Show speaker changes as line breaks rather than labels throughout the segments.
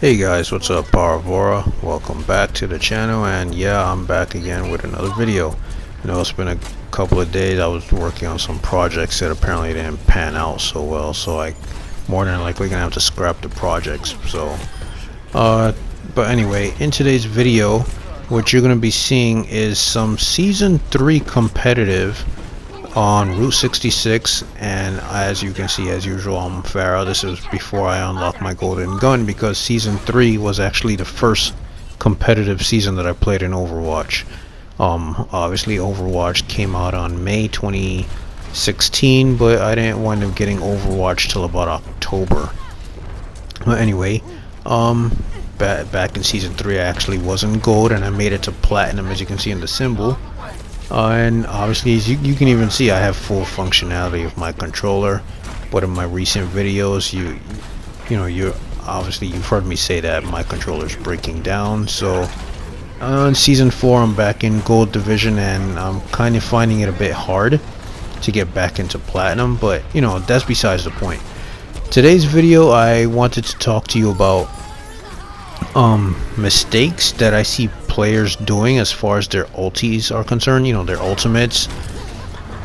Hey guys, what's up? Paravora. Welcome back to the channel, and yeah, I'm back again with another video. It's been a couple of days. I was working on some projects that apparently didn't pan out so well, so I more than likely gonna have to scrap the projects. But anyway, in today's video, what you're gonna be seeing is some season 3 competitive on Route 66, and as you can see, as usual, I'm Farah. This is before I unlocked my golden gun, because season 3 was actually the first competitive season that I played in Overwatch. Obviously Overwatch came out on May 2016, but I didn't wind up getting Overwatch till about October. But anyway, back in season 3 I actually was in gold, and I made it to platinum, as you can see in the symbol. And obviously, as you can even see, I have full functionality of my controller. But in my recent videos, you've heard me say that my controller is breaking down. So in season 4 I'm back in gold division, and I'm kind of finding it a bit hard to get back into platinum, but that's besides the point. Today's video, I wanted to talk to you about mistakes that I see players doing as far as their ultis are concerned, their ultimates.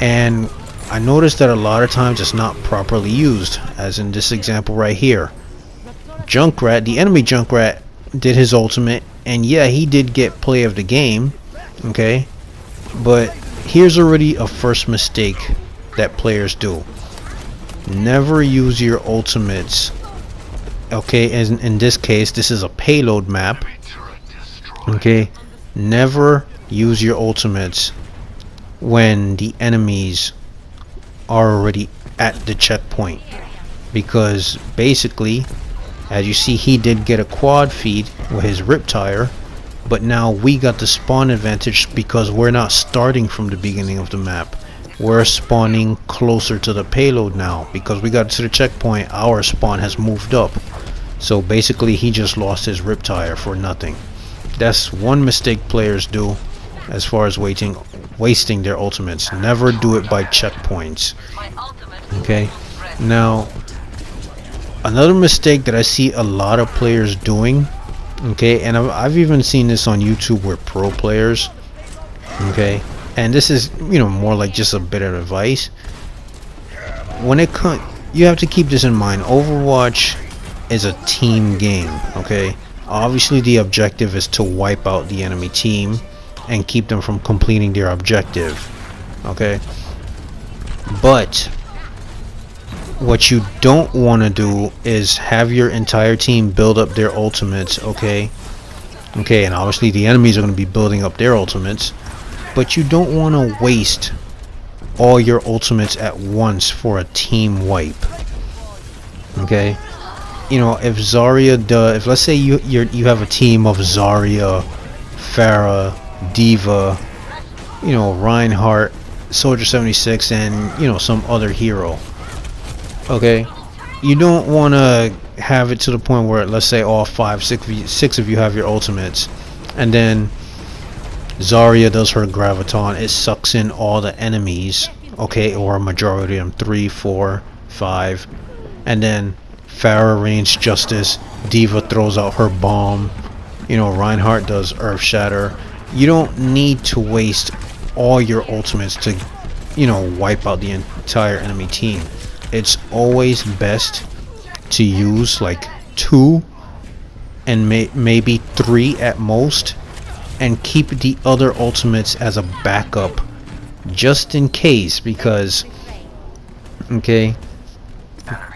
And I noticed that a lot of times it's not properly used, as in this example right here. Junkrat, the enemy Junkrat, did his ultimate, and yeah, he did get play of the game, okay? But here's already a first mistake that players do. Never use your ultimates. Okay, and in this case, this is a payload map. Okay, never use your ultimates when the enemies are already at the checkpoint, because basically, as you see, he did get a quad feed with his Riptire, but now we got the spawn advantage because we're not starting from the beginning of the map. We're spawning closer to the payload now because we got to the checkpoint. Our spawn has moved up. So basically, he just lost his Riptire for nothing. That's one mistake players do as far as wasting their ultimates. Never do it by checkpoints. Okay. Now, another mistake that I see a lot of players doing, okay, and I've even seen this on YouTube with pro players, okay, and this is more like just a bit of advice. When it comes, you have to keep this in mind. Overwatch is a team game, okay? Obviously the objective is to wipe out the enemy team and keep them from completing their objective, okay? But what you don't want to do is have your entire team build up their ultimates, okay? Okay, and obviously the enemies are going to be building up their ultimates, but you don't want to waste all your ultimates at once for a team wipe, okay? If Zarya does, if let's say you have a team of Zarya, Pharah, Diva, Reinhardt, Soldier 76, and some other hero, okay, you don't want to have it to the point where, let's say, all 6 of you have your ultimates, and then Zarya does her graviton, it sucks in all the enemies, okay, or a majority of them, 3, 4, 5, and then Pharah rains Justice, Diva throws out her bomb, Reinhardt does Earth Shatter. You don't need to waste all your ultimates to, wipe out the entire enemy team. It's always best to use like 2 and maybe 3 at most, and keep the other ultimates as a backup just in case, because, okay,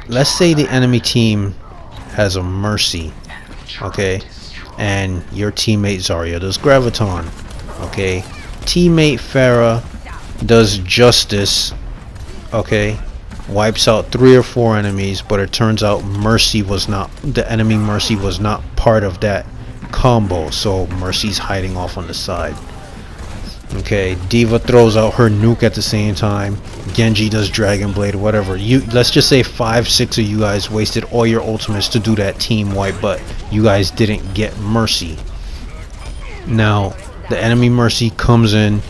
let's say the enemy team has a Mercy, okay, and your teammate Zarya does Graviton, okay, teammate Pharah does Justice, okay, wipes out 3 or 4 enemies, but it turns out the enemy Mercy was not part of that combo, so Mercy's hiding off on the side. Okay, Diva throws out her nuke at the same time. Genji does Dragon Blade, whatever. Let's just say 5, 6 of you guys wasted all your ultimates to do that team wipe, but you guys didn't get Mercy. Now, the enemy Mercy comes in,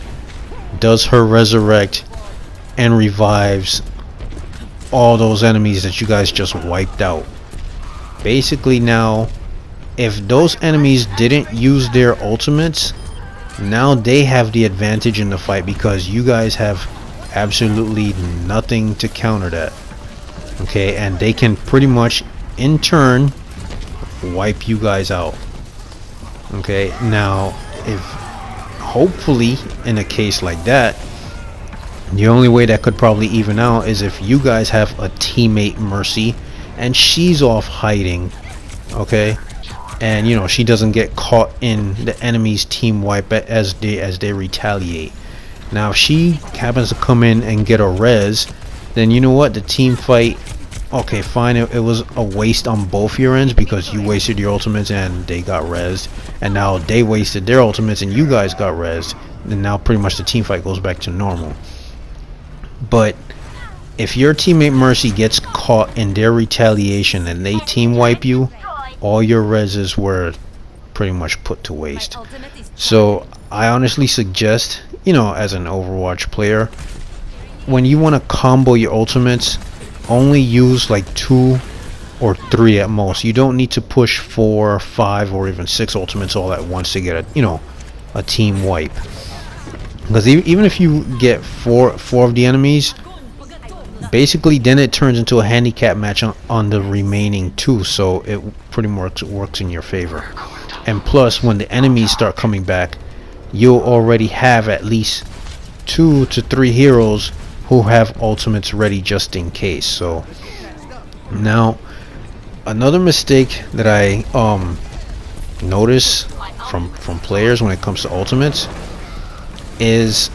does her resurrect, and revives all those enemies that you guys just wiped out. Basically now, if those enemies didn't use their ultimates, now they have the advantage in the fight because you guys have absolutely nothing to counter that. Okay, and they can pretty much in turn wipe you guys out. Okay, now if hopefully in a case like that, the only way that could probably even out is if you guys have a teammate Mercy and she's off hiding, okay, and you know she doesn't get caught in the enemy's team wipe as they retaliate. Now if she happens to come in and get a res, then you know what, the team fight, okay fine, it was a waste on both your ends because you wasted your ultimates and they got rezzed, and now they wasted their ultimates and you guys got rezzed, and now pretty much the team fight goes back to normal. But if your teammate Mercy gets caught in their retaliation and they team wipe you, all your reses were pretty much put to waste. So I honestly suggest, you know, as an Overwatch player, when you want to combo your ultimates, only use like 2 or 3 at most. You don't need to push 4, 5, or even 6 ultimates all at once to get a, you know, a team wipe. Because even if you get four of the enemies, basically then it turns into a handicap match on the remaining 2, so it pretty much works in your favor. And plus, when the enemies start coming back, you'll already have at least 2 to 3 heroes who have ultimates ready just in case. So now another mistake that I notice from players when it comes to ultimates is,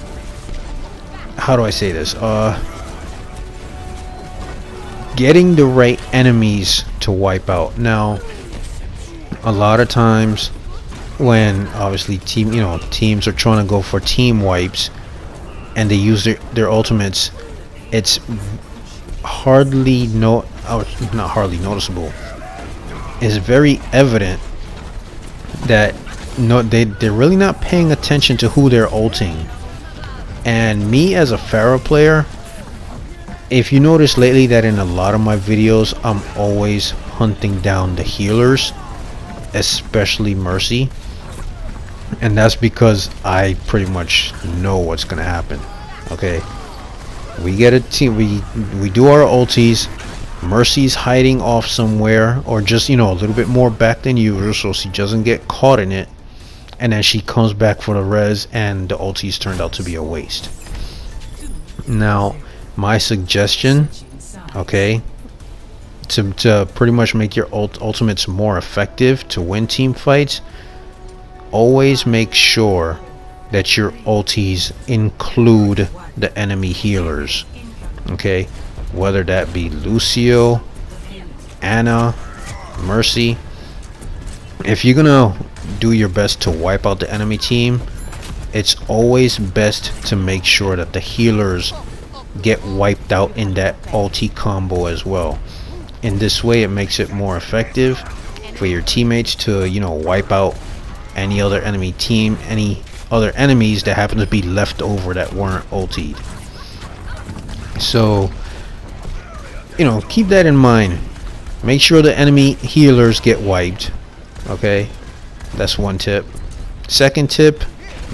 how do I say this, getting the right enemies to wipe out. Now a lot of times when obviously teams are trying to go for team wipes and they use their ultimates, it's hardly not hardly noticeable. It's very evident that they're really not paying attention to who they're ulting. And me as a Pharah player, if you notice lately that in a lot of my videos I'm always hunting down the healers, especially Mercy, and that's because I pretty much know what's gonna happen. Okay, we get a team, we do our ultis, Mercy's hiding off somewhere or just, you know, a little bit more back than usual so she doesn't get caught in it, and then she comes back for the res and the ultis turned out to be a waste. Now my suggestion, okay, to pretty much make your ultimates more effective to win team fights, always make sure that your ultis include the enemy healers. Okay, whether that be Lucio, Ana, Mercy. If you're gonna do your best to wipe out the enemy team, it's always best to make sure that the healers get wiped out in that ulti combo as well. In this way it makes it more effective for your teammates to, you know, wipe out any other enemy team, any other enemies that happen to be left over that weren't ultied. So, you know, keep that in mind. Make sure the enemy healers get wiped. Okay, that's one tip. Second tip,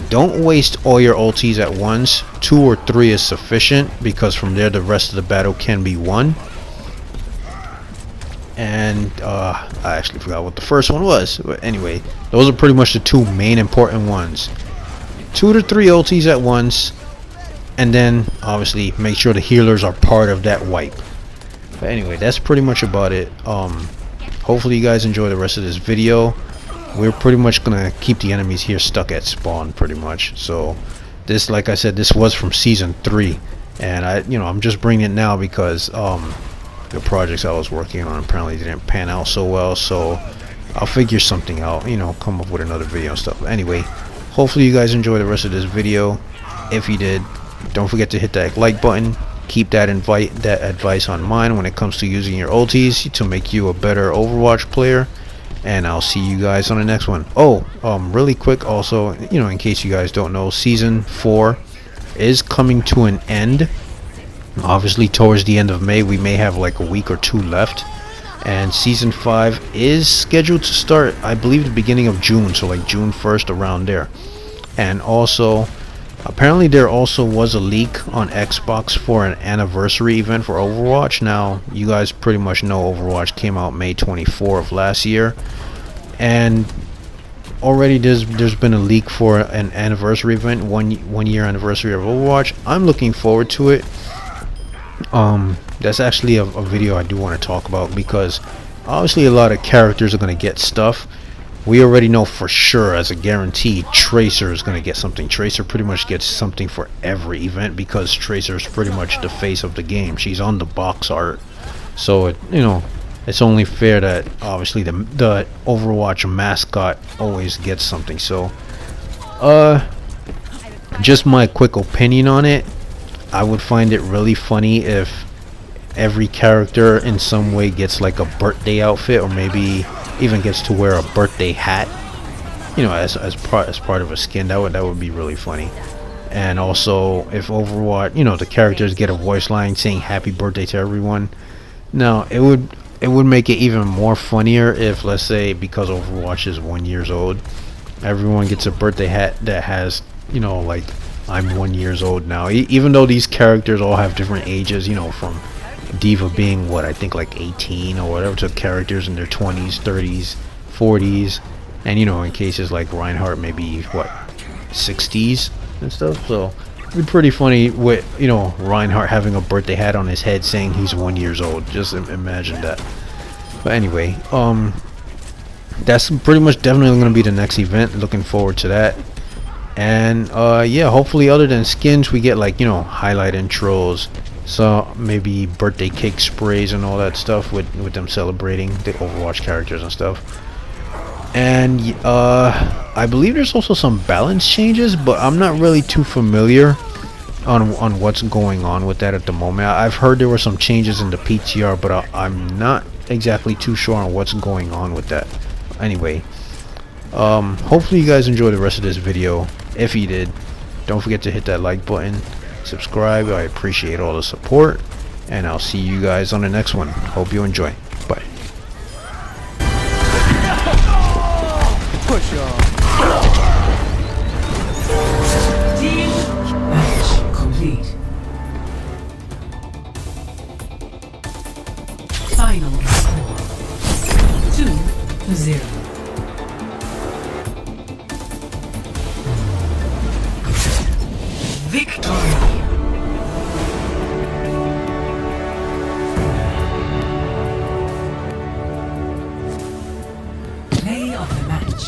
don't waste all your ultis at once. 2 or 3 is sufficient because from there the rest of the battle can be won. And I actually forgot what the first one was, but anyway, those are pretty much the 2 main important ones. 2 to 3 ultis at once, and then obviously make sure the healers are part of that wipe. But anyway, that's pretty much about it. Hopefully you guys enjoy the rest of this video. We're pretty much gonna keep the enemies here stuck at spawn pretty much. So this, like I said, this was from season 3, and I'm just bringing it now because the projects I was working on apparently didn't pan out so well, so I'll figure something out, you know, come up with another video and stuff. Anyway, hopefully you guys enjoy the rest of this video. If you did, don't forget to hit that like button. Keep that advice on mind when it comes to using your ultis to make you a better Overwatch player, and I'll see you guys on the next one. Really quick also, you know, in case you guys don't know, season 4 is coming to an end. Obviously towards the end of May, we may have like a week or 2 left, and season 5 is scheduled to start, I believe, the beginning of June, so like June 1st, around there. And also, apparently there also was a leak on Xbox for an anniversary event for Overwatch. Now, you guys pretty much know Overwatch came out May 24 of last year, and already there's been a leak for an anniversary event, one year anniversary of Overwatch. I'm looking forward to it. That's actually a video I do want to talk about, because obviously a lot of characters are going to get stuff. We already know for sure, as a guarantee, Tracer is going to get something. Tracer pretty much gets something for every event, because Tracer is pretty much the face of the game. She's on the box art, so it's only fair that obviously the Overwatch mascot always gets something. So just my quick opinion on it, I would find it really funny if every character in some way gets like a birthday outfit, or maybe even gets to wear a birthday hat, as part of a skin. That would be really funny. And also, if Overwatch, the characters get a voice line saying happy birthday to everyone. Now, it would make it even more funnier if, let's say, because Overwatch is 1 year old, everyone gets a birthday hat that has, like, I'm 1 year old now. Even though these characters all have different ages, from Diva being, what, I think like 18 or whatever, to characters in their 20s, 30s, 40s, and in cases like Reinhardt, maybe, what, 60s and stuff. So it'd be pretty funny with, Reinhardt having a birthday hat on his head saying he's 1 year old. Just imagine that. But anyway, that's pretty much definitely going to be the next event. Looking forward to that. And yeah, hopefully, other than skins, we get like, highlight intros, so maybe birthday cake sprays and all that stuff with them celebrating the Overwatch characters and stuff. And I believe there's also some balance changes, but I'm not really too familiar on what's going on with that at the moment. I've heard there were some changes in the PTR, but I'm not exactly too sure on what's going on with that. Anyway, hopefully you guys enjoy the rest of this video. If you did, don't forget to hit that like button, subscribe. I appreciate all the support, and I'll see you guys on the next one. Hope you enjoy. Bye.
Push on. Match complete. Final score 2-0. Victory! Play of the match.